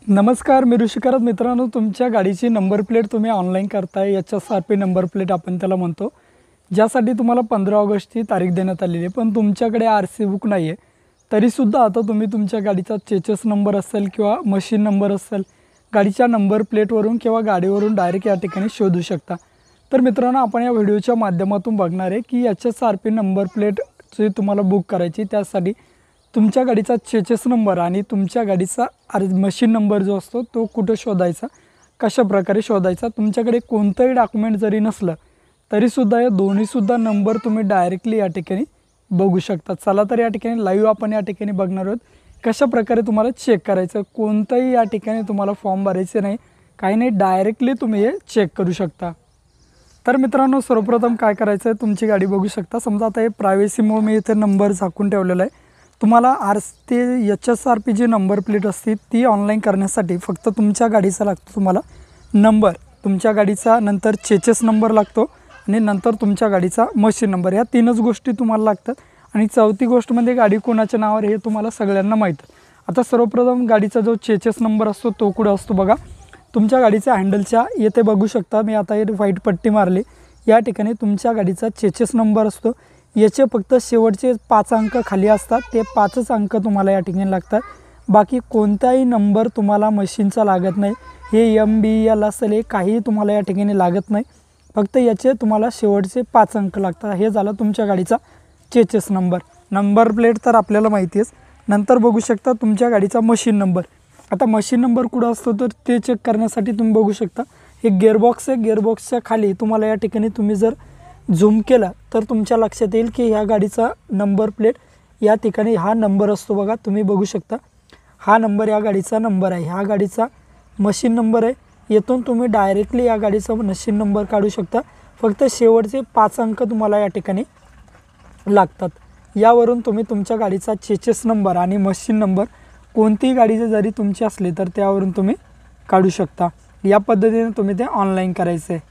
नमस्कार, मी ऋषिकरत मित्रांनो, तुमच्या गाडीची नंबर प्लेट तुम्ही ऑनलाईन करताय. HSRP नंबर प्लेट आपण त्याला म्हणतो, ज्यासाठी तुम्हाला 15 ऑगस्टची तारीख देण्यात आलेली आहे. पण तुमच्याकडे RC बुक नाही आहे, तरीसुद्धा आता तुम्ही तुमच्या गाडीचा चेचेस नंबर असेल किंवा मशीन नंबर असेल, गाडीच्या नंबर प्लेटवरून किंवा गाडीवरून डायरेक्ट या ठिकाणी शोधू शकता. तर मित्रांनो, आपण या व्हिडिओच्या माध्यमातून बघणार आहे की HSRP नंबर प्लेट जी तुम्हाला बुक करायची, त्यासाठी तुमच्या गाडीचा चेचेस नंबर आणि तुमच्या गाडीचा मशीन नंबर जो असतो तो कुठे शोधायचा, कशाप्रकारे शोधायचा. तुमच्याकडे कोणतंही डॉक्युमेंट जरी नसलं तरीसुद्धा या दोन्हीसुद्धा नंबर तुम्ही डायरेक्टली या ठिकाणी बघू शकता. चला तर या ठिकाणी लाईव्ह आपण या ठिकाणी बघणार आहोत कशाप्रकारे तुम्हाला चेक करायचं. कोणतंही या ठिकाणी तुम्हाला फॉर्म भरायचे नाही, काही नाही, डायरेक्टली तुम्ही हे चेक करू शकता. तर मित्रांनो, सर्वप्रथम काय करायचं आहे, तुमची गाडी बघू शकता. समजा आता हे प्रायव्हसीमुळे मी इथे नंबर झाकून ठेवलेला आहे. तुम्हाला HSRP जी नंबर प्लेट असते ती ऑनलाईन करण्यासाठी फक्त तुमच्या गाडीचा लागतो तुम्हाला नंबर, तुमच्या गाडीचा नंतर चेचेस नंबर लागतो आणि नंतर तुमच्या गाडीचा मशीन नंबर. या तीनच गोष्टी तुम्हाला लागतात. आणि चौथी गोष्ट म्हणजे गाडी कोणाच्या नावावर हे तुम्हाला सगळ्यांना माहीत. आता सर्वप्रथम गाडीचा जो चेचेस नंबर असतो तो कुठं असतो बघा, तुमच्या गाडीच्या हँडलच्या येथे बघू शकता. मी आता हे व्हाईट पट्टी मारली, या ठिकाणी तुमच्या गाडीचा चेचेस नंबर असतो. याचे फक्त शेवटचे 5 अंक खाली असतात, ते 5च अंक तुम्हाला या ठिकाणी लागतात. बाकी कोणताही नंबर तुम्हाला मशीनचा लागत नाही. हे MBL असेल, हे काही तुम्हाला या ठिकाणी लागत नाही. फक्त याचे तुम्हाला शेवटचे 5 अंक लागतात. हे झालं तुमच्या गाडीचा चेचेस नंबर. नंबर प्लेट तर आपल्याला माहिती आहेच. नंतर बघू शकता तुमच्या गाडीचा मशीन नंबर. आता मशीन नंबर कुठं असतो तर ते चेक करण्यासाठी तुम्ही बघू शकता हे गिअरबॉक्स आहे. गिअरबॉक्सच्या खाली तुम्हाला या ठिकाणी तुम्ही जर झूम केला तर तुमच्या लक्षात येईल की ह्या गाडीचा नंबर प्लेट या ठिकाणी हा नंबर असतो बघा, तुम्ही बघू शकता. हा नंबर या गाडीचा नंबर आहे, हा गाडीचा मशीन नंबर आहे. येथून तुम्ही डायरेक्टली या गाडीचा मशीन नंबर काढू शकता. फक्त शेवटचे 5 अंक तुम्हाला या ठिकाणी लागतात. यावरून तुम्ही तुमच्या गाडीचा चेचेस नंबर आणि मशीन नंबर कोणतीही गाडी जरी तुमची असली तर त्यावरून तुम्ही काढू शकता. या पद्धतीने तुम्ही ते ऑनलाईन करायचं आहे.